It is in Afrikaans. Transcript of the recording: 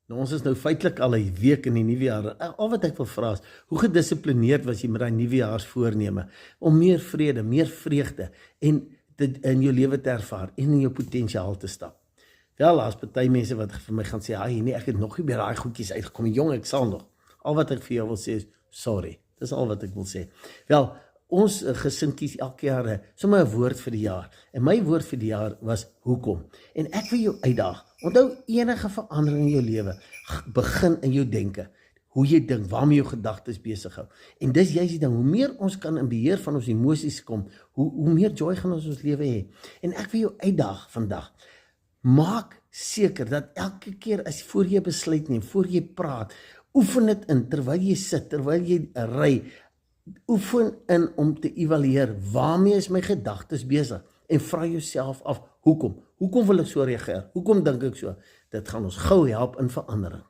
Nou, ons is nou feitelik al 'n week in die nuwe jaar. Al wat ek wil vra is, hoe gedissiplineerd was jy met daai nuwejaarsvoorneme om meer vrede, meer vreugde en dit in jou lewe te ervaar en in jou potensiaal te stap? Wel, daar's party mense wat vir my gaan sê, "Ag nee, ek het nog nie by daai goedjies uitgekom. Jong, ek sal nog." Al wat ek vir jou wil sê is, sorry. Dis al wat ek wil sê. Wel, ons gesin kies elke jaar sommer 'n woord vir die jaar. En my woord vir die jaar was hoekom. En ek wil jou uitdaag. Onthou, enige verandering in jou lewe begin in jou denke. Hoe jy dink, waarmee jou gedagtes besig hou. En dis juist die ding, hoe meer ons kan in beheer van ons emosies kom, hoe meer joy gaan ons lewe hê. En ek wil jou uitdaag vandag. Maak seker dat elke keer as voor jy besluit neem, voor jy praat, oefen dit in terwyl jy sit, terwyl jy ry, oefen in om te evalueer, waarmee is my gedagtes besig? En vra jouself af, hoekom? Hoekom wil ek so reageer? Hoekom dink ek so? Dit gaan ons gou help in verandering.